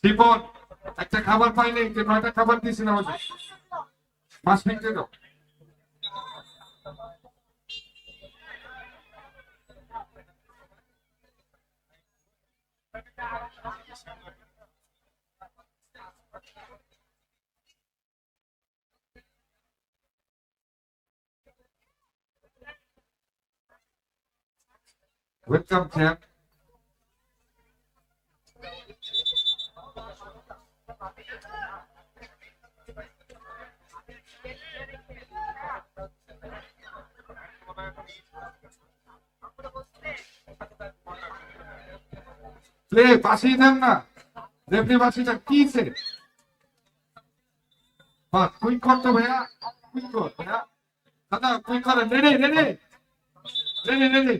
দীপন একটা খাবার পাইনি, যে 9টা খাবার দিয়েছি না ওই মাছ ফিরতে দাও। Welcome chap. বাসিয়ে দেন না, রেফরি বাসিটা কিছে কুইক করতো ভাইয়া, কুইক কর ভাইয়া, দাদা কুইক করেন। Ready ready ready ready.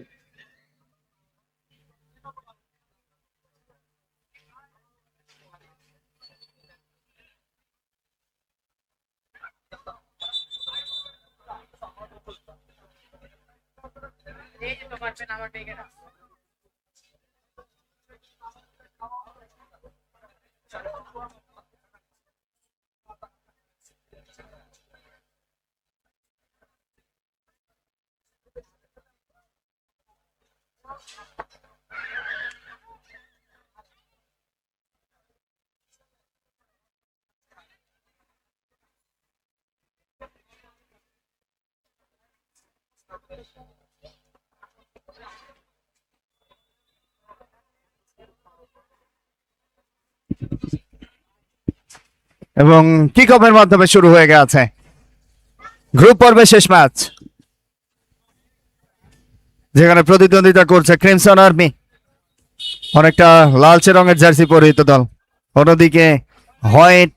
এই যে তো পারবেন আমার বেগে না। এবং কিক অফের মাধ্যমে শুরু হয়ে গেছে গ্রুপ পর্বের শেষ ম্যাচ, যেখানে প্রতিদ্বন্দ্বিতা করছে ক্রিমসন আর্মি, অনেকটা লালচে রঙের জার্সি পরিহিত দল, অন্যদিকে হোয়াইট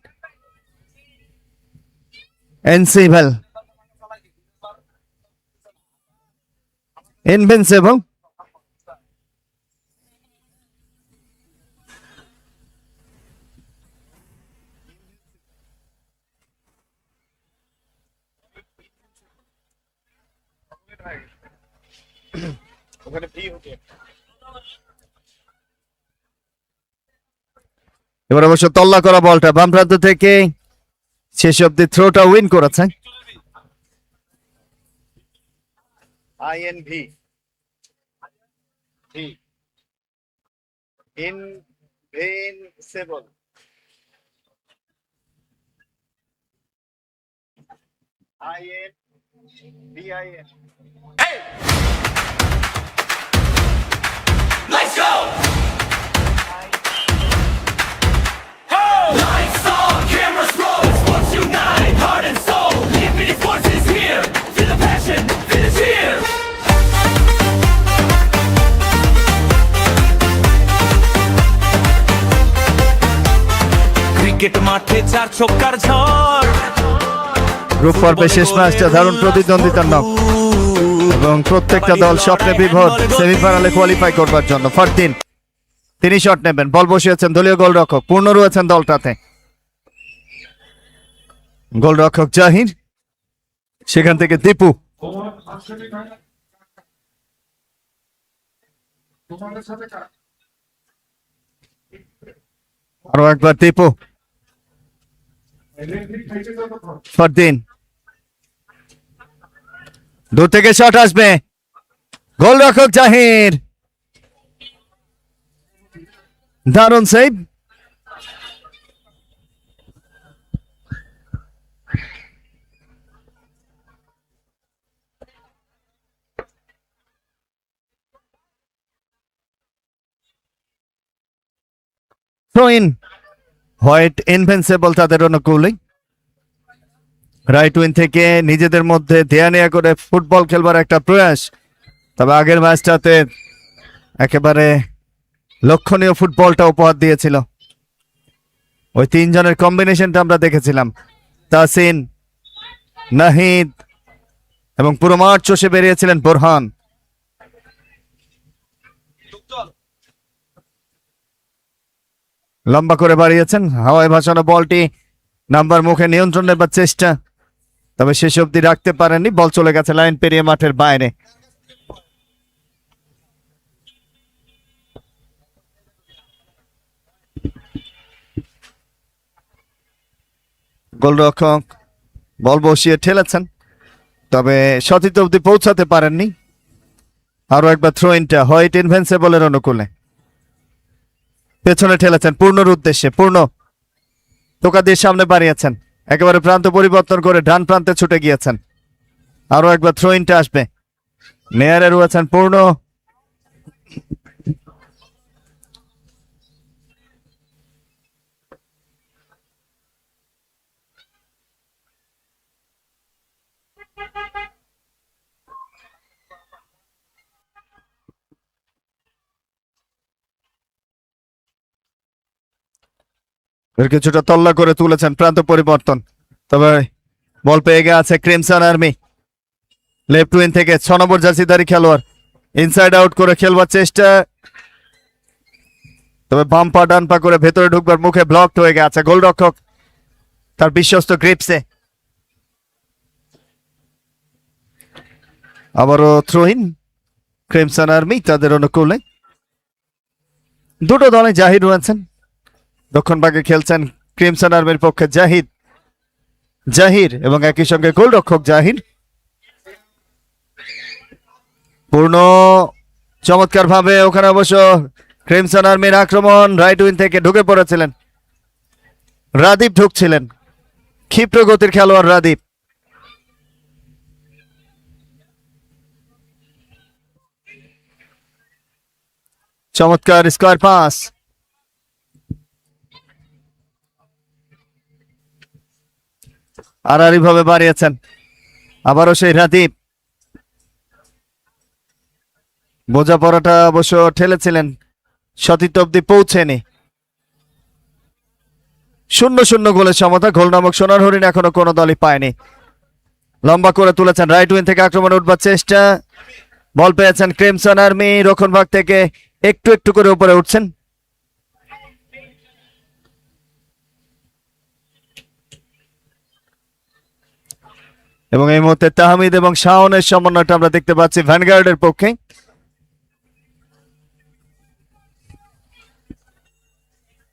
এনসিভেল ইনভিনসিবল। এবার অবশ্য তল্লা করা বলটা বাম প্রান্ত থেকে শেষ অব্দি থ্রোটা উইন করেছে আইএনভি invincible. INVIN। Let's go! Lights on, cameras roll, sports unite, heart and soul. Infinity Sports is here. Feel the passion, feel the cheer. Cricket মাঠে 4 ছক্কার ঝড়। গ্রুপ পর্বের শেষ ম্যাচটা দারুণ প্রতিদ্বন্দ্বিতার নাম, এবং প্রত্যেকটা দল স্বপ্নে বিভোর সেমিফাইনালে কোয়ালিফাই করবার জন্য। ফারদিন তিনি শট নেবেন, বল বসিয়েছেন দলীয় গোলরক্ষক, পূর্ণ রয়েছেন দলটাতে। গোলরক্ষক জাহির, সেখান থেকে দীপু, আরো একবার দীপু, ফরদিন দূর থেকে শট আসবে, গোলরক্ষক জাহির, দারুণ সেভ। হোয়াইট ইনভেন্সিবল তাদের অনুকূলে, রাইট উইং থেকে নিজেদের মধ্যে দেয়া নেয়া করে ফুটবল খেলবার একটা প্রয়াস। তবে আগের ম্যাচটাতে একেবারে লক্ষণীয় ফুটবলটা উপহার দিয়েছিল। ওই তিনজনের কম্বিনেশনটা আমরা দেখেছিলাম, তাসিন, নাহিদ এবং পুরো মাঠ চষে বেরিয়েছিলেন বোরহান। লম্বা করে বাড়িয়েছেন, হাওয়ায় ভাসানো বলটি নাম্বার মুখে নিয়ন্ত্রণ নেবার চেষ্টা, তবে শেষ অবধি রাখতে পারেননি, বল চলে গেছে লাইন পেরিয়ে মাঠের বাইরে। গোলরক্ষক বল বসিয়ে ঠেলেছেন, তবে সতীর্থ অবধি পৌঁছাতে পারেননি। আরো একবার থ্রো ইনটা হোয়াইট ইনভেন্সিবলের অনুকূলে, পেছনে ঠেলেছেন পূর্ণর উদ্দেশ্যে, পূর্ণ টোকা দিয়ে সামনে বাড়িয়েছেন, একেবারে প্রান্ত পরিবর্তন করে ডান প্রান্তে ছুটে গিয়েছেন। আরো একবার থ্রো ইনটা আসবে, নেয়ারে রয়েছেন পূর্ণ, কিছুটা তল্লা করে তুলেছেন, প্রান্ত পরিবর্তন, তবে বল পেয়ে গেছে ক্রিমসন আর্মি। লেফট উইং থেকে 6 নম্বর জার্সিধারী খেলোয়াড় ইনসাইড আউট করে খেলবার চেষ্টা, তবে বাম পা ডান পা করে ভেতরে ঢুকবার মুখে ব্লক হয়ে গেছে গোলরক্ষক তার বিশ্বস্ত গ্রিপসে। আবারও থ্রোইন ক্রিমসন আর্মি তাদের অনুকূলে। দুটো দলে জাহির রয়েছেন, দক্ষিণ ভাগে খেলছেন ক্রিমসন আর্মির পক্ষে জাহির এবং একই সঙ্গে গোলরক্ষক জাহির। পূর্ণ চমৎকার ভাবে ওখানে অবশ্য ক্রিমসন আর্মির আক্রমণ রাইট উইং থেকে ঢুকে পড়েছিলেন, রাদীপ ঢুকছিলেন, ক্ষিপ্র গতির খেলোয়াড় রাদীপ। চমৎকার স্কোয়ার পাস, আড়াআড়ি ভাবে বাড়িয়েছেন, আবারও সেই রাদীপ। বোঝাপড়াটা অবশ্য ঠেলেছিলেন, সতীর্থ অব্দি পৌঁছেনি। 0-0 গোলের সমতা, গোল নামক সোনার হরিণ এখনো কোনো দলই পায়নি। লম্বা করে তুলেছেন, রাইট উইং থেকে আক্রমণে উঠবার চেষ্টা, বল পেয়েছেন ক্রিমসন আর্মি, রক্ষণ ভাগ থেকে একটু একটু করে উপরে উঠছেন। এবং এই মুহূর্তে তাহমিদ এবং শাওনের সমন্বয়টা আমরা দেখতে পাচ্ছি ভ্যানগার্ডের পক্ষে।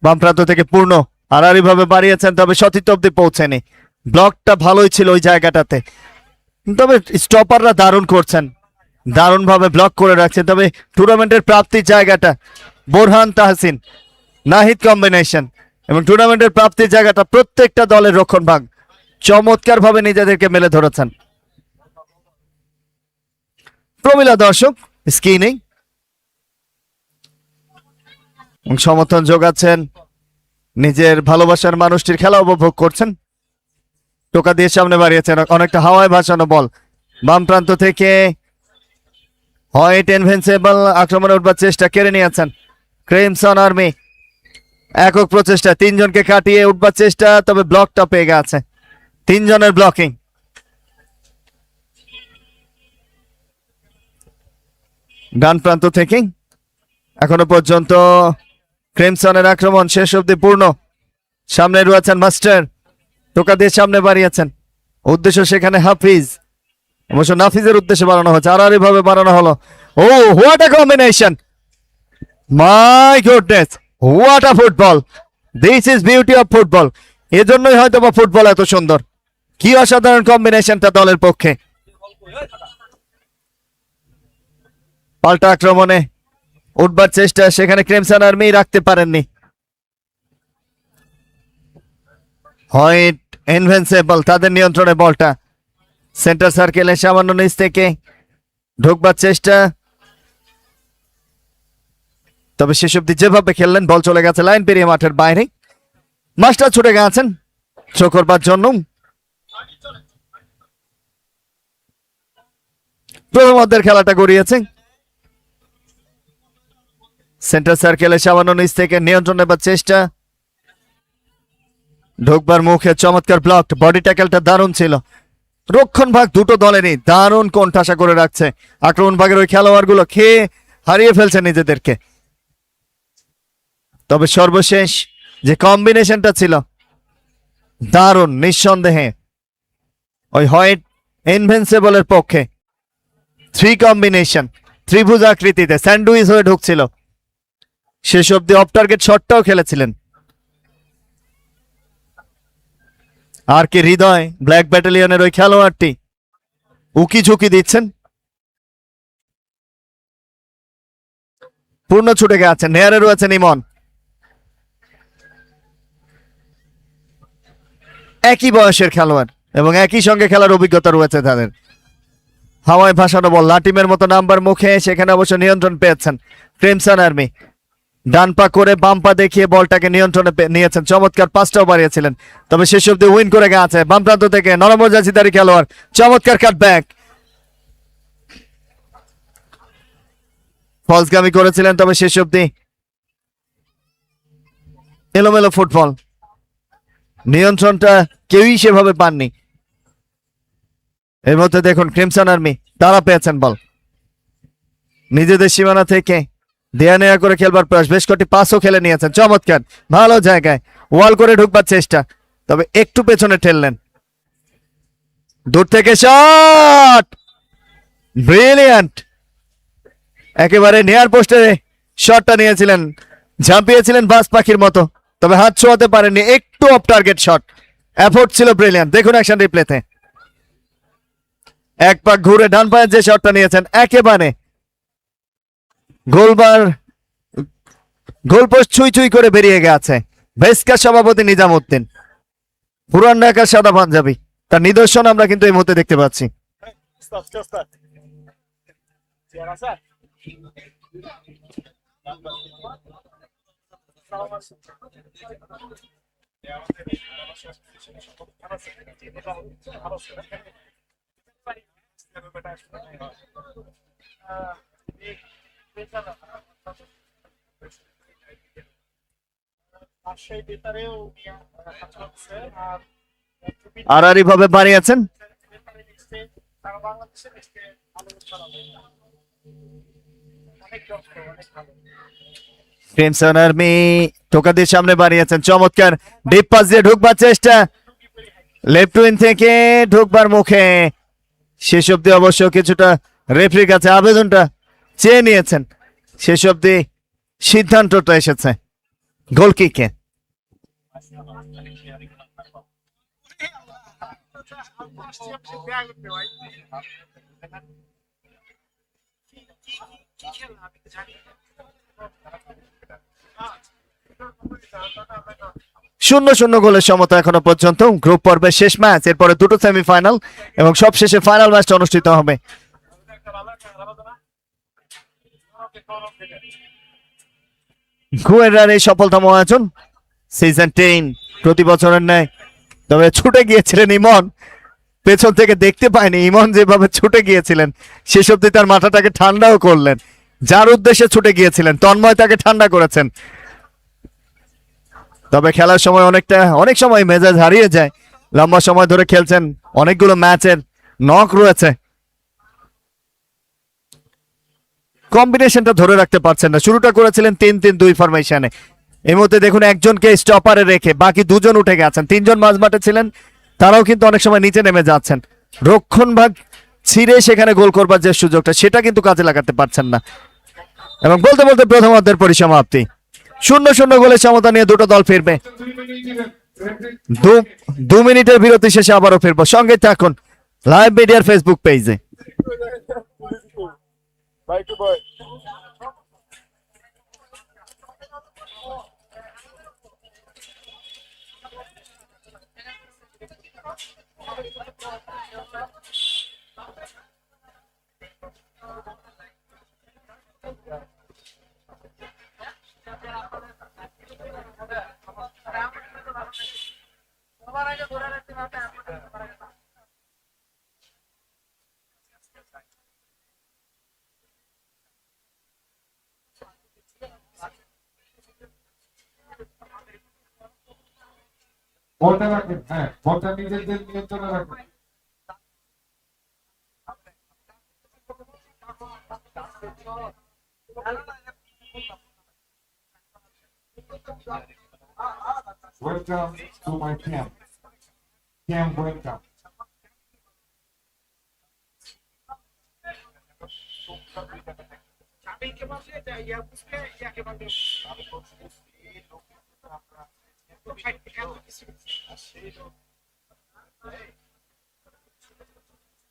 বাম প্রান্ত থেকে পূর্ণ আড়াআড়ি ভাবে বাড়িয়েছেন, তবে সতীর্থ অব্দি পৌঁছেনি। ব্লকটা ভালোই ছিল ওই জায়গাটাতে, তবে স্টপাররা দারুণ করছেন, দারুণ ভাবে ব্লক করে রাখছেন। তবে টুর্নামেন্টের প্রাপ্তির জায়গাটা বোরহান তাহসিন নাহিদ কম্বিনেশন এবং টুর্নামেন্টের প্রাপ্তির জায়গাটা প্রত্যেকটা দলের রক্ষণ ভাগ চমৎকার ভাবে নিজেদেরকে মেলে ধরেছেন। প্রমিলা দর্শক স্ক্রিনিং সমর্থন যোগাচ্ছেন, নিজের ভালোবাসার মানুষটির খেলা উপভোগ করছেন। টোকা দিয়ে সামনে বাড়িয়েছেন, অনেকটা হাওয়ায় ভাসানো বল বাম প্রান্ত থেকে হোয়াইট ইনভিনসিবল আক্রমণে উঠবার চেষ্টা কেড়ে নিয়েছেন ক্রিমসন আর্মি। একক প্রচেষ্টা 3 জনকে কাটিয়ে উঠবার চেষ্টা, তবে ব্লকটা পেয়ে গেছে, 3 জনের ব্লকিং। ডান প্রান্ত থেকে এখনো পর্যন্ত ক্রিমসনের আক্রমণ শেষ অবধি পূর্ণ। সামনে রয়েছেন মাস্টার, টোকা দিয়ে সামনে বাড়িয়েছেন, উদ্দেশ্য সেখানে হাফিজ, অবশ্য নাফিজের উদ্দেশ্যে বাড়ানো হচ্ছে, আড়াআড়ি ভাবে বাড়ানো হলো। Oh what a combination, my goodness, what a football, this is beauty of football. এজন্যই হয়তো বা ফুটবল এত সুন্দর। কি অসাধারণ কম্বিনেশনটা দলের পক্ষে। পাল্টা আক্রমণে উঠবার চেষ্টা, সেখানে ক্রিমসন আর্মি রাখতে পারেননি। হোয়াইট ইনভিনসিবল, তাদের নিয়ন্ত্রণে বলটা। সেন্টার সার্কেলে সামান্য নিচ থেকে ঢুকবার চেষ্টা, তবে শেষ অব্দি যেভাবে খেললেন বল চলে গেছে লাইন পেরিয়ে মাঠের বাইরে। মাস্টার ছুটে গেছেন থ্রো করবার জন্য। প্রথম অর্ধের খেলাটা গড়িয়েছে। সেন্টার সার্কেলে সামান্য নিচ থেকে নিয়ন্ত্রণ নেবার চেষ্টা, ঢোকবার মুখে চমৎকার ব্লক। বডি ট্যাকেলটা দারুণ ছিল। রক্ষণ ভাগ দুটো দলেরই দারুণ কোণঠাসা করে রাখছে। আক্রমণ ভাগের ওই খেলোয়াড়গুলো খেয়ে হারিয়ে ফেলছে নিজেদেরকে। তবে সর্বশেষ যে কম্বিনেশনটা ছিল দারুণ, নিঃসন্দেহে ওই হোয়াইট ইনভিনসিবলের পক্ষে। থ্রি কম্বিনেশন, ত্রিভুজ আকৃতিতে স্যান্ডউইচ হয়ে ঢুকছিল। শেষ অব্দি অফ টার্গেট শটটাও খেলেছিলেন। আর কি হৃদয়, ব্ল্যাক ব্যাটালিয়নের ওই খেলোয়াড়টি উকি ঝুঁকি দিচ্ছেন। পূর্ণ ছুটে গেছেন, নেয়ারে রয়েছেন ইমন। একই বয়সের খেলোয়াড় এবং একই সঙ্গে খেলার অভিজ্ঞতা রয়েছে তাদের। হাওয়ায় ভাসানো বল, লাটিমের মতো নাম্বার মুখে, সেখানে অবশ্য নিয়ন্ত্রণ পেয়েছেন ক্রিমসন আর্মি। ডান পা করে বাম পা দেখিয়ে বলটাকে নিয়ন্ত্রণে নিয়েছেন। চমৎকার পাসটাও বাড়িয়েছিলেন, তবে শেষ অব্দি উইন করে গেছে বাম প্রান্ত থেকে নরম জার্সিধারী খেলোয়াড়। চমৎকার কাটব্যাক, ফলসগামী করেছিলেন, তবে শেষ অব্দি এলোমেলো ফুটবল। নিয়ন্ত্রণটা কেউই সেভাবে পাননি। এর মধ্যে দেখুন ক্রিমসন আর্মি তারা পেয়েছেন বল। নিজেদের সীমানা থেকে দেয়া নেয়া করে খেলবার প্রয়াস, বেশ কটি পাসও খেলে নিয়েছেন। চমৎকার, ভালো জায়গায় ওয়াল করে ঢুকবার চেষ্টা, তবে একটু পেছনে ঠেললেন। দূর থেকে শট, ব্রিলিয়ান্ট। একেবারে নেয়ার পোস্টে শটটা নিয়েছিলেন, ঝাঁপিয়েছিলেন বাস পাখির মতো, তবে হাত ছোঁয়াতে পারেননি। একটু অফ টার্গেট শট, এফোর্ট ছিল ব্রিলিয়ান্ট। দেখুন অ্যাকশন রিপ্লেতে এক পাক ঘুরে ডান পায়ের যে শটটা নিয়েছেন, একেবারে গোলবার গোলপোস্ট ছুঁই ছুঁই করে বেরিয়ে গেছে। ভেস্কা সভাপতি নিজামউদ্দিন, পুরান ঢাকার সাদা পাঞ্জাবি, তার নিদর্শন আমরা কিন্তু এই মুহূর্তে দেখতে পাচ্ছি। আড়াআড়ি ভাবে বাড়িয়েছেন। ক্রিমসন আর্মি টোকা দিয়ে সামনে বাড়িয়েছেন। চমৎকার ডিপ পাস দিয়ে ঢুকবার চেষ্টা, লেফট উইং থেকে ঢুকবার মুখে। শেষ অব্দি অবশ্য কিছুটা রেফারির কাছে আবেদনটা চেয়ে নিয়েছেন। শেষ অব্দি সিদ্ধান্তটা এসেছে গোলকিকে। শূন্য শূন্য গোলের সমতা এখনো পর্যন্ত। গ্রুপ পর্বের শেষ ম্যাচ, এরপরে দুটো সেমিফাইনাল এবং সবশেষে ফাইনাল ম্যাচটা অনুষ্ঠিত হবে। গুয়েরার এই সফলতম আয়োজন সিজন 10 প্রতি বছরের ন্যায়। তবে ছুটে গিয়েছিলেন ইমন, পেছন থেকে দেখতে পায়নি ইমন যেভাবে ছুটে গিয়েছিলেন। শেষ অব্দি তার মাথাটাকে ঠান্ডাও করলেন। যার উদ্দেশ্যে ছুটে গিয়েছিলেন তন্ময় তাকে ঠান্ডা করেছেন। তবে খেলার সময় অনেক সময় মেজাজ হারিয়ে যায়। লম্বা সময় ধরে খেলছেন, অনেকগুলো ম্যাচের নক রয়েছে, কম্বিনেশনটা ধরে রাখতে পারছেন না। শুরুটা করেছিলেন 3-3-2 ফরমেশনে। এই মধ্যে দেখুন একজনকে স্টপারে রেখে বাকি দুজন উঠে গেছেন। তিনজন মাঝমাঠে ছিলেন, তারাও কিন্তু অনেক সময় নিচে নেমে যাচ্ছেন। রক্ষণ ভাগ ছিঁড়ে সেখানে গোল করবার যে সুযোগটা, সেটা কিন্তু কাজে লাগাতে পারছেন না। এবং বলতে বলতে প্রথম অর্ধের পরিসমাপ্তি। 0-0 গোলের সমতা নিয়ে দুটো দল ফিরবে। দু মিনিটের বিরতি শেষে আবারও ফিরবো, সঙ্গে থাকুন লাইভ মিডিয়ার ফেসবুক পেজে। সবার আগে ধরে রাখতে হবে আমাদের। বলটা রাখেন, হ্যাঁ বলটা নিজেদের নিয়ন্ত্রণে রাখেন। Welcome to my camp. Camp welcome. চাবিকে বসে যা ইয়া বুঝবে ইয়াকে বলবে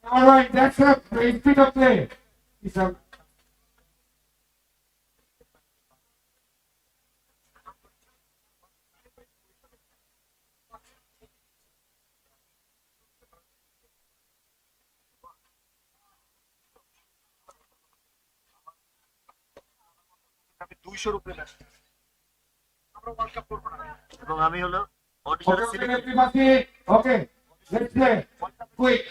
All right, that's it. Please pick up play. It's a আমরা ওয়ার্ল্ড কাপ করব না। এবং আমি হলো okay, everybody. Okay, let's play. Quick.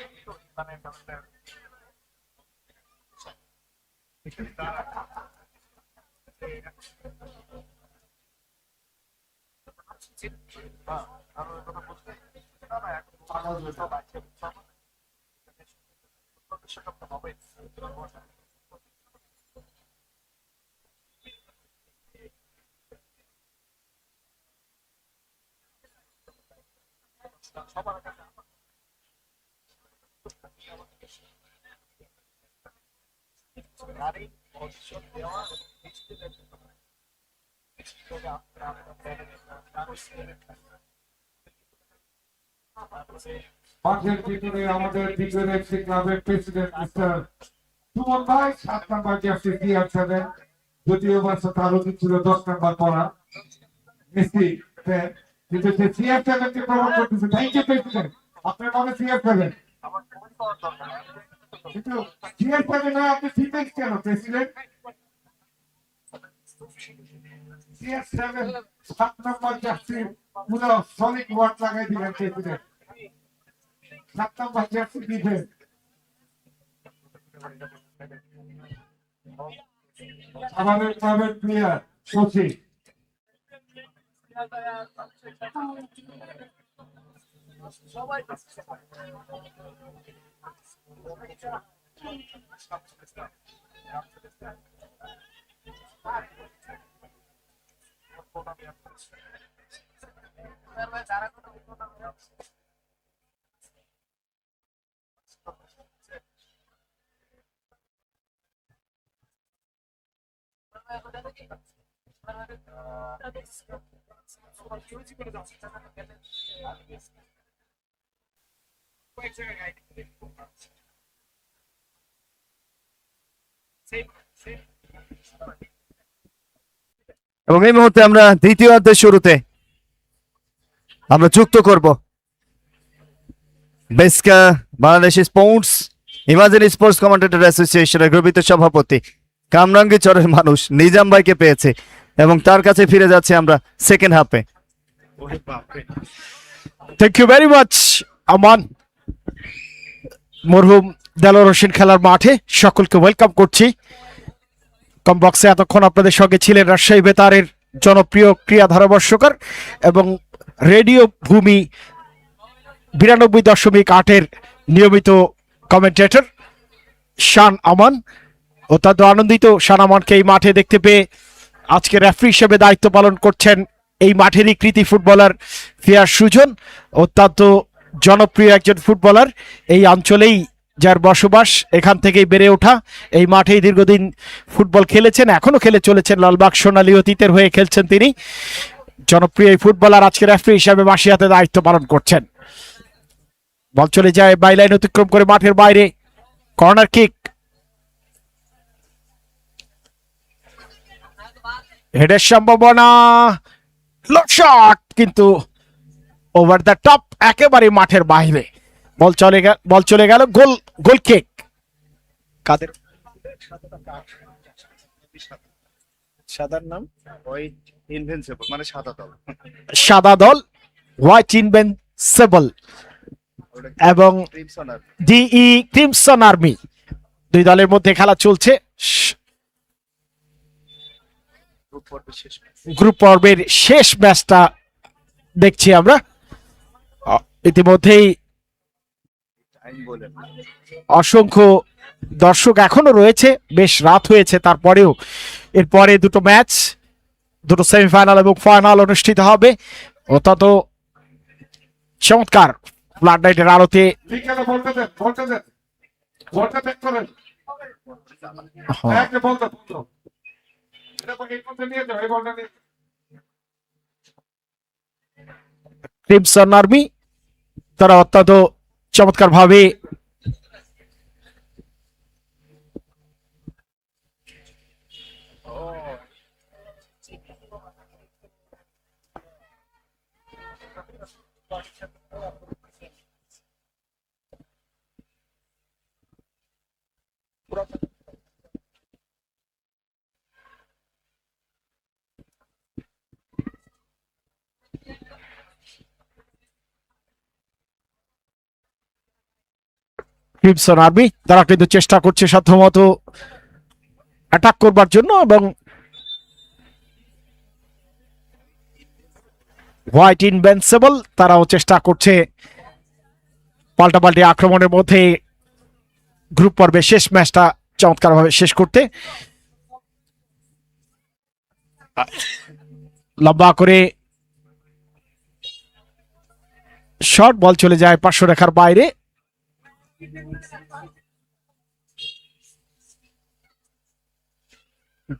মাঠের ভিতরে আমাদের দ্বিতীয় এফসি ক্লাবের প্রেসিডেন্ট মিস্টার সুমন ভাই 7 নাম্বার জার্সি CR7, যদিও বাচ্চা তার উচিত ছিল 10 নাম্বার পরা মেসি ফ্যান, কিন্তু সে CR7 কে প্রমোট করতেছে। থ্যাংক ইউ প্রেসিডেন্ট, আপনার নামে CR7, কিন্তু CR7 নয় আপনি সিপেক্স কেন প্রেসিডেন্ট? CR7 7 নাম্বার জার্সি পুরো সলিড ওয়ার্ড লাগাই দিলেন প্রেসিডেন্ট। 7 নাম্বার জার্সি দিবেন। আমাদের ক্লাবের প্লেয়ার শশী এবং এই মুহূর্তে আমরা দ্বিতীয় অর্ধের শুরুতে আমরা যুক্ত করব বেসকা Bangladesh sports imagine sports commentator অ্যাসোসিয়েশনের গর্বিত সভাপতি কামরাঙ্গী চরের মানুষ নিজাম ভাইকে পেয়েছে এবং তার কাছে ফিরে যাচ্ছে আমরা সেকেন্ড হাফে। থ্যাংক ইউ ভেরি মাচ আমান। মরহুম দেলোয়ার হোসেন খেলার মাঠে সকলকে ওয়েলকাম করছি। কমবক্সে এতক্ষণ আপনাদের সঙ্গে ছিলেন রাজশাহী বেতারের জনপ্রিয় ক্রীড়া ধারাভাষ্যকার এবং রেডিও ভূমি 92.8 নিয়মিত কমেন্টেটর শান আমান। অত্যন্ত আনন্দিত শান আমানকে এই মাঠে দেখতে পেয়ে। আজকে রেফারি হিসেবে দায়িত্ব পালন করছেন এই মাঠেরই কৃতি ফুটবলার ফিয়ার সুজন, অত্যন্ত জনপ্রিয় একজন ফুটবলার। এই অঞ্চলেই যার বসবাস, এখান থেকেই বেড়ে ওঠা, এই মাঠেই দীর্ঘদিন ফুটবল খেলেছেন, এখনো খেলে চলেছেন। লালবাগ সোনালী অতীতের হয়ে খেলছেন তিনি। জনপ্রিয় এই ফুটবলার আজকে রেফারি হিসেবে মাসিয়াতে দায়িত্ব পালন করছেন। বল চলে যায় বাইলাইন অতিক্রম করে মাঠের বাইরে, কর্নার কিক, হেডের সম্ভাবনা, শট কিন্তু ওভার দ্য টপ, একেবারে মাঠের বাইরে। বল চলে গেল গোল কিক। কাদের সাদার নাম? ইনভিনসিবল মানে সাদা দল। সাদা দল, হোয়াইট ইনভিনসিবল এবং ডিই ক্রিমসন আর্মি, দুই দলের মধ্যে খেলা চলছে। গ্রুপ পর্বের শেষ ম্যাচটা দেখছি আমরা। ইতিমধ্যেই অসংখ্য দর্শক এখনো রয়েছে, বেশ রাত হয়েছে, তারপরেও এরপরে দুটো ম্যাচ, দুটো সেমিফাইনাল এবং ফাইনাল অনুষ্ঠিত হবে। অত্যন্ত চমৎকার ফ্লাড লাইটের আলোতে বিকেলে বলতে দেন, বলতে দেন, বলতে দেন করেন। একটা বলতে বলতো এটা এই বলতে নিয়ে যাও, এই বলটা নিয়ে ক্রিমসন আর্মি তারা অত্যন্ত চমৎকার ভাবে ক্রিমসন আর্মি তারা কিন্তু চেষ্টা করছে সাধ্যমতো অ্যাটাক করবার জন্য, এবং হোয়াইট ইনভিনসিবল তারাও চেষ্টা করছে পাল্টাপাল্টি আক্রমণের মধ্যে গ্রুপ পর্বের শেষ ম্যাচটা চমৎকারভাবে শেষ করতে। লম্বা করে শর্ট, বল চলে যায় পার্শ্ব রেখার বাইরে।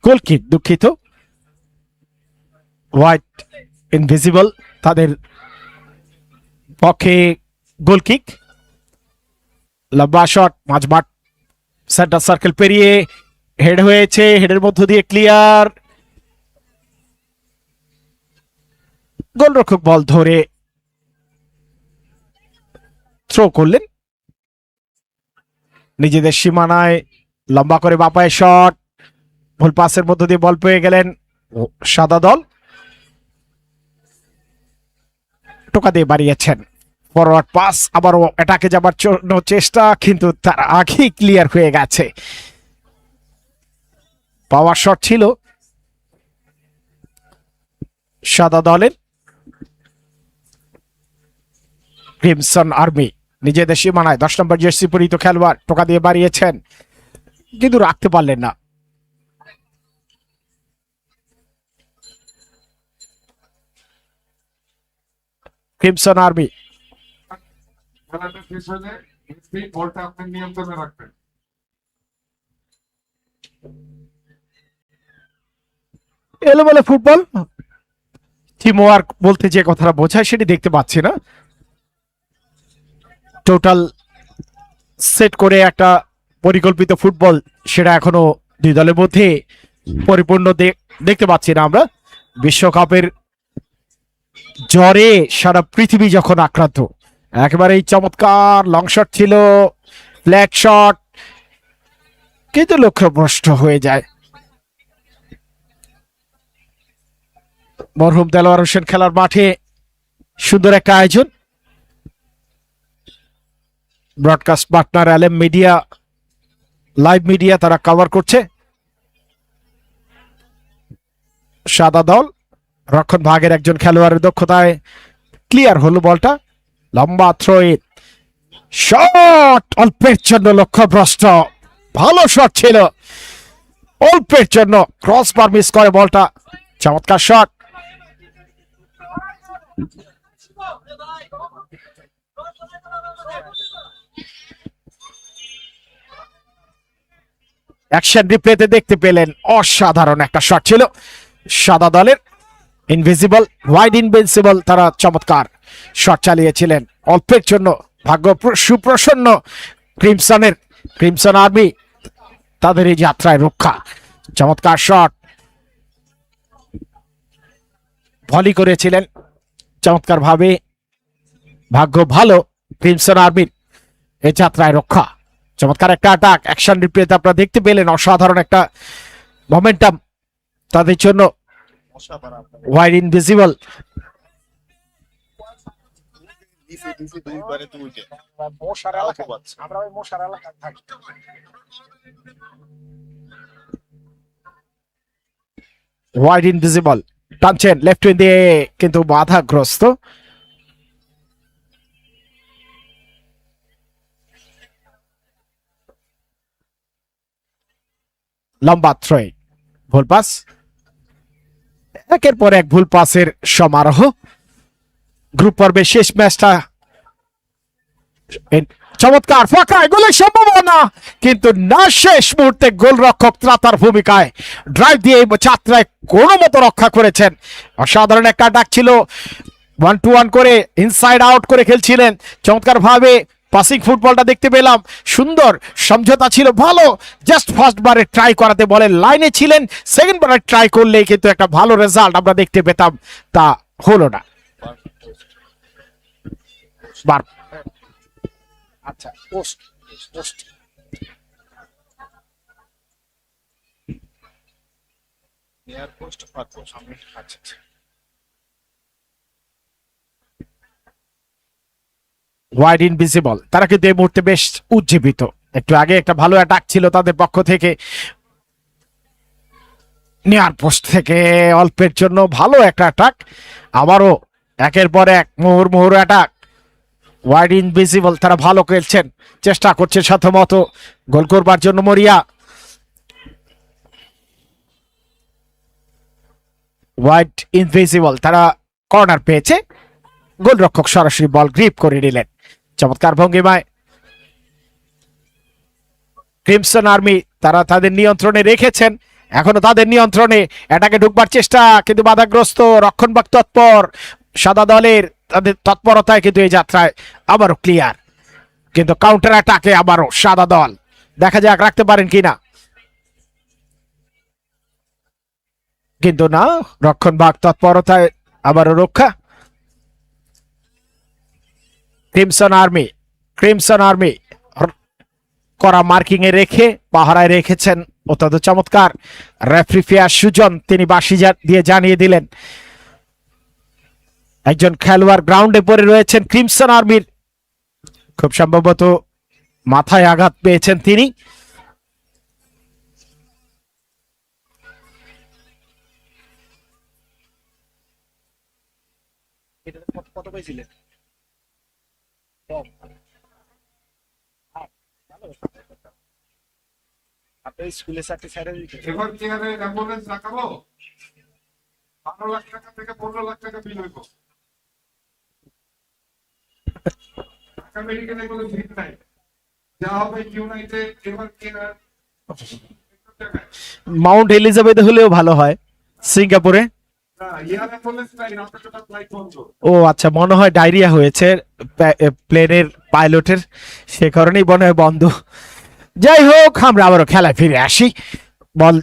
গোল কিক, দুঃখিত, হোয়াইট ইনভিজিবল তাদের পক্ষে গোল কিক। লম্বা শট, মাঝমাঠ সেন্টার সার্কেল পেরিয়ে হেড হয়েছে, হেডের মধ্য দিয়ে ক্লিয়ার, গোলরক্ষক বল ধরে থ্রো করলেন নিজেদের সীমানায়। লম্বা করে বাপায় শট, ভুল পাসের মধ্য দিয়ে বল পেয়ে গেলেন সাদা দল, টোকা দিয়ে বাড়িয়েছেন। ফরওয়ার্ড পাস, আবারও অ্যাটাকে যাবার জন্য চেষ্টা, কিন্তু তার আগেই ক্লিয়ার হয়ে গেছে। পাওয়ার শট ছিল সাদা দলের। ক্রিমসন আর্মি নিজেদের সীমানায় 10 নম্বর জার্সি পরিহিত খেলোয়াড় টোকা দিয়ে বাড়িয়েছেন, কিন্তু রাখতে পারলেন না। ক্রিমসন আর্মি খেলাটা শেষ হলে বলটা আপনি নিয়ন্ত্রণে রাখবেন। এলোমেলো ফুটবল, টিম ওয়ার্ক বলতে যে কথাটা বোঝায় সেটি দেখতে পাচ্ছি না। টোটাল সেট করে একটা পরিকল্পিত ফুটবল, সেটা এখনো দুই দলের মধ্যে পরিপূর্ণ দেখতে পাচ্ছি না আমরা। বিশ্বকাপের জ্বরে সারা পৃথিবী যখন আক্রান্ত, একেবারে চমৎকার লং শট ছিল, ফ্ল্যাট শট, কিন্তু লক্ষ্যভ্রষ্ট হয়ে যায়। মরহুম দেলোয়ার হোসেন খেলার মাঠে সুন্দর একটা আয়োজন। ব্রডকাস্ট পার্টনার এলএম মিডিয়া, লাইভ মিডিয়া তারা কভার করছে। সাদা দল রক্ষণ ভাগের একজন খেলোয়াড়ের দক্ষতায় ক্লিয়ার হলো বলটা। লম্বা থ্রো ইন, শট অল্পের জন্য লক্ষ্যভ্রষ্ট, ভালো শট ছিল, অল্পের জন্য ক্রসবার মিস করে বলটা। চমৎকার শট, অ্যাকশন রিপ্লেতে দেখতে পেলেন, অসাধারণ একটা শট ছিল সাদা দলের। ইনভিজিবল, ওয়াইড ইনভিজিবল, তারা চমৎকার শট চালিয়েছিলেন অল্পের জন্য। ভাগ্য সুপ্রসন্ন ক্রিমসন আর্মি, তাদের এই যাত্রায় রক্ষা। চমৎকার শট ভলি করেছিলেন চমৎকার ভাবে, ভাগ্য ভালো ক্রিমসন আর্মির এই যাত্রায় রক্ষা। চমৎকার একটা অ্যাটাক, অ্যাকশন রিপ্লেতে আপনারা দেখতে পেলেন, অসাধারণ একটা মোমেন্টাম তাদের জন্য। ওয়াইড ইনভিজিবল, ওয়াইড ইনভিজিবল টানছেন লেফট উইং দিয়ে, কিন্তু বাধাগ্রস্ত। লম্বা থ্রোয়িং, ভুল পাস, একের পর এক ভুল পাসের সমারোহ। গ্রুপ পর্বের শেষ ম্যাচটা চমৎকার ফাঁকায় গোলের সম্ভাবনা, কিন্তু না, শেষ মুহূর্তে গোলরক্ষক ত্রাতার ভূমিকায় ড্রাইভ দিয়ে এই যাত্রায় কোনো মতো রক্ষা করেছেন। অসাধারণ একটা ডাক ছিল, 1-2-1 করে ইনসাইড আউট করে খেলছিলেন চমৎকার ভাবে। পাসিং ফুটবলটা দেখতে পেলাম, সুন্দর সমঝোতা ছিল, ভালো। জাস্ট ফার্স্ট বারে ট্রাই করাতে বলে লাইনে ছিলেন, সেকেন্ড বারে ট্রাই করলে কিন্তু একটা ভালো রেজাল্ট আমরা দেখতে পেতাম, তা হলো না। আচ্ছা, পোস্ট পোস্ট ওয়াইড ইনভিজিবল, তারা কিন্তু এই মুহূর্তে বেশ উজ্জীবিত। একটু আগে একটা ভালো অ্যাটাক ছিল তাদের পক্ষ থেকে, নিয়ার পোস্ট থেকে অল্পের জন্য ভালো একটা অ্যাটাক, আবারও একের পর এক মুহুর্মুহুর অ্যাটাক। ওয়াইড ইনভিজিবল, তারা ভালো খেলছেন, চেষ্টা করছে সাধ্যমতো গোল করবার জন্য মরিয়া। ওয়াইড ইনভিজিবল, তারা কর্নার পেয়েছে, গোলরক্ষক সরাসরি বল গ্রিপ করে নিলেন চমৎকার ভঙ্গিমায়। ক্রিমসন আর্মি তারা তাদের নিয়ন্ত্রণে রেখেছেন, এখনো তাদের নিয়ন্ত্রণে, এটাকে ঢুকবার চেষ্টা কিন্তু বাধাগ্রস্ত। রক্ষণভাগ তৎপর সাদা দলের, তাদের তৎপরতায় কিন্তু এই যাত্রায় আবারও ক্লিয়ার, কিন্তু কাউন্টার অ্যাটাকে আবারও সাদা দল, দেখা যাক রাখতে পারেন কিনা, কিন্তু না, রক্ষণভাগ তৎপরতায় আবারও রক্ষা। ক্রিমসন আর্মি করা মার্কিং এ রেখে পাহারায় রেখেছেন অত্যন্ত চমৎকার। রেফারি ফিয়ার সুজন তিনি বাঁশি দিয়ে জানিয়ে দিলেন একজন খেলোয়াড় গ্রাউন্ডে পড়ে রয়েছেন ক্রিমসন আর্মির, খুব সম্ভবত মাথায় আঘাত পেয়েছেন তিনি। কত পেয়েছিলেন? এবার কি আরে অ্যাম্বুলেন্স রাখাবো? 12 লাখ টাকা থেকে 15 লাখ টাকা বিল হইব। ঢাকা মেডিকেলে কোনো ভিড় নাই, যা হবে ইউনাইটেড। এবার কি মাউন্ট এলিজাবেথ হলেও ভালো হয়, সিঙ্গাপুরে। না, এয়ার অ্যাম্বুলেন্স নাই, রাস্তাটা ফ্লাইট বন্ধ। ও আচ্ছা, মনে হয় ডায়রিয়া হয়েছে প্লেনের পাইলটের, সে কারণেই মনে হয় বন্ধ। যাই হোক, আমরা আবারও খেলায় ফিরে আসি। বল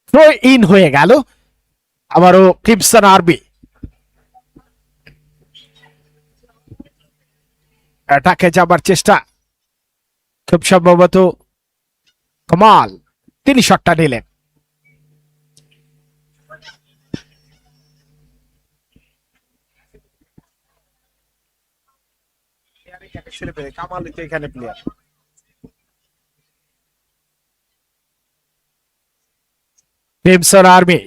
থ্রো ইন হয়ে গেল, আবারও ক্রিমসন আর্মি অ্যাটাকে যাবার চেষ্টা, খুব সম্ভবত কামাল তিনি শটটা নিলেন। কামাল তো এখানে player. Crimson army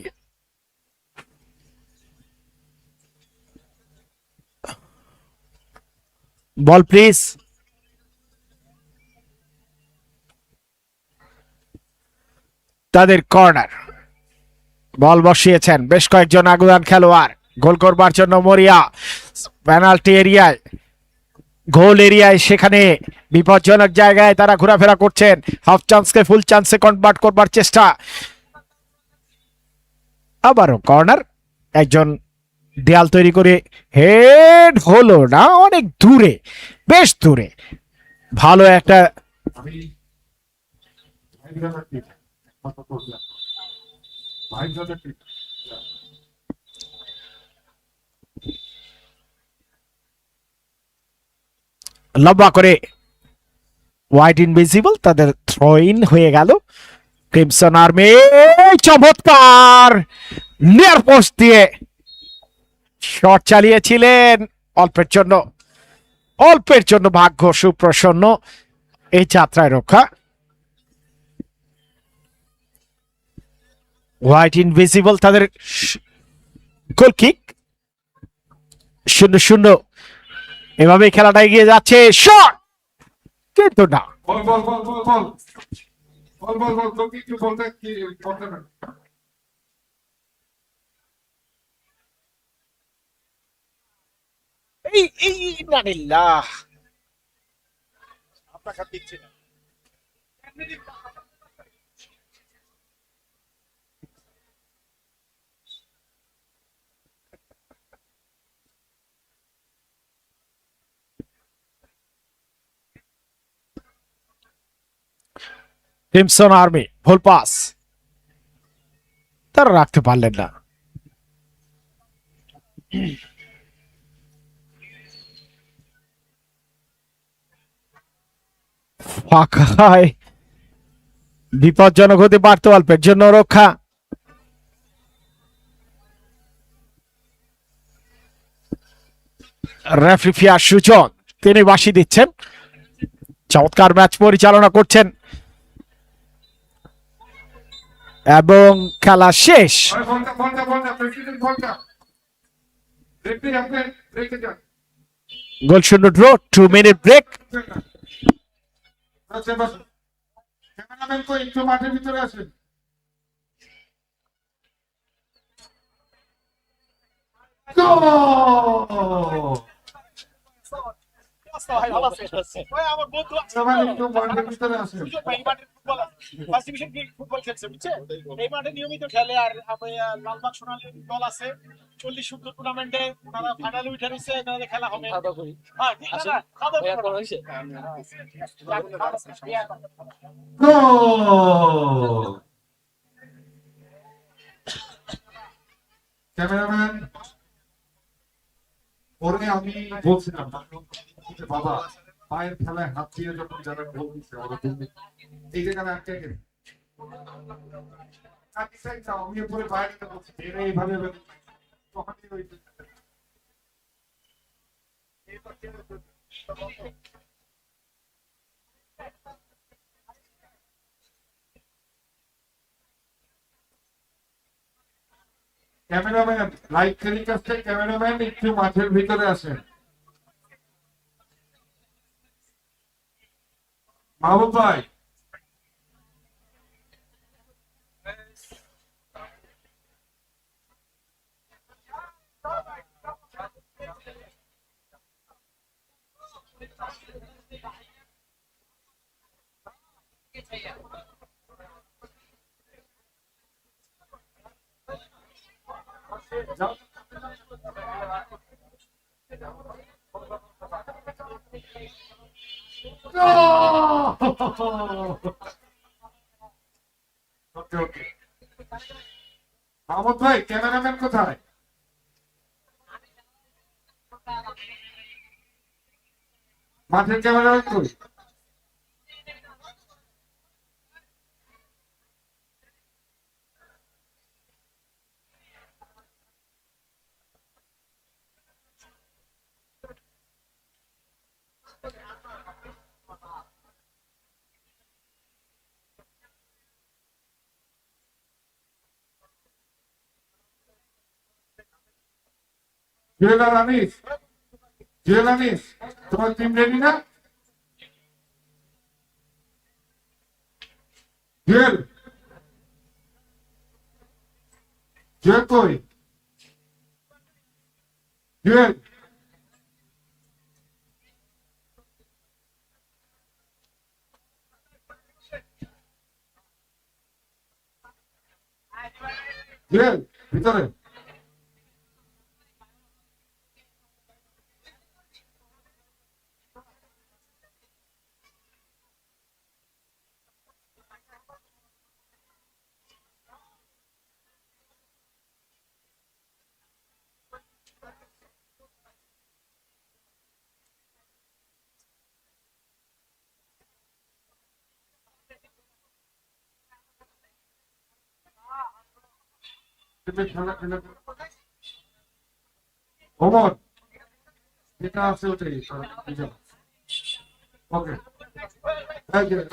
ball please. তাদের কর্নার, বল বসিয়েছেন বেশ কয়েকজন আগুয়ান খেলোয়াড় গোল করবার জন্য। মরিয়া পেনাল্টি এরিয়ায়, গোল এরিয়ায়, সেখানে বিপজ্জনক জায়গায় তারা ঘোরাফেরা করছেন। হাফ চান্সকে ফুল চান্সে কনভার্ট করবার চেষ্টা, আবারও কর্নার। একজন দেয়াল তৈরি করে হেড হলো না, অনেক দূরে, বেশ দূরে। ভালো একটা আমি ভাইজানের টিম কত করলাম ভাইজানের টিম লম্বা করে হোয়াইট ইনভিজিবল, তাদের থ্রো ইন হয়ে গেল। ক্রিমসন আর্মি চমৎকার নিয়ার পোস্ট দিয়ে শট চালিয়েছিলেন, অল্পের জন্য ভাগ্য সুপ্রসন্ন এই যাত্রায় রক্ষা। হোয়াইট ইনভিজিবল তাদের গোল কিক, 0-0। এভাবেই খেলাটা এগিয়ে যাচ্ছে, শট কিন্তু না। বল বল বল বল বল বল বল বল তো কিছু বলতে কি বলতে না ইন্নালিল্লাহ। ক্রিমসন আর্মি ভুল পাস, তারা রাখতে পারলেন না। ফাঁকায় বিপজ্জনক হতে পারত, অল্পের জন্য রক্ষা। রেফারি ফিয়ার সুজন তিনি বাঁশি দিচ্ছেন, চমৎকার ম্যাচ পরিচালনা করছেন এবং খেলা শেষ। বলটা বলটা বলটা প্রেসিডেন্ট বলটা দেখতে আপনি রেখে যান গোল শূন্য ড্র, 2 মিনিট ব্রেক। আচ্ছা বাস ক্যামেরাম্যান কই একটু মাঠের ভিতরে আসেন গোল সবাই একটু মাঠের ভিতরে আসেন ফুটবল খেলছে, বুঝছে? এই মাঠে নিয়মিত খেলে। আর লালবাগ সোনালী দল আছে 40-70 টুর্নামেন্টে, ওনারা ফাইনালে উঠে নিচ্ছে, এখানে খেলা হবে। হ্যাঁ, ঠিক আছে, খাওয়া দাওয়া করা হয়েছে। গোল ক্যামেরাম্যান ওরে আমি বলছিলাম বাবা পায়ের খেলায় হাত দিয়ে যখন যারা গোল দিচ্ছে ওরা এই জায়গায় আটকে গেছে আমি উপরে বাইরে বলছি এরা এইভাবে তখনই ওই ক্যামেরাম্যান লাইভ টেলিকাস্টে ক্যামেরাম্যান একটু মাঠের ভিতরে আসেন মাহবুব ভাই যাও। ওকে ওকে মাহমুদ ভাই ক্যামেরাম্যান কোথায় মাঠের ক্যামেরাম্যান কই জুয়েল আনিস জুয়েল আনিস তোমার টিম রেডি না জুয়েল জুয়েল কই জুয়েল জুয়েল ভিতরে তুমি খেলা খেলা ওমর যেটা আছে ওটাই ওকে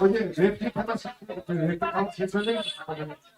ওই যে রেফরি খেলা শেষ হয়ে গেছে, রেফরি কাউন্ট শেষ হয়ে গেছে।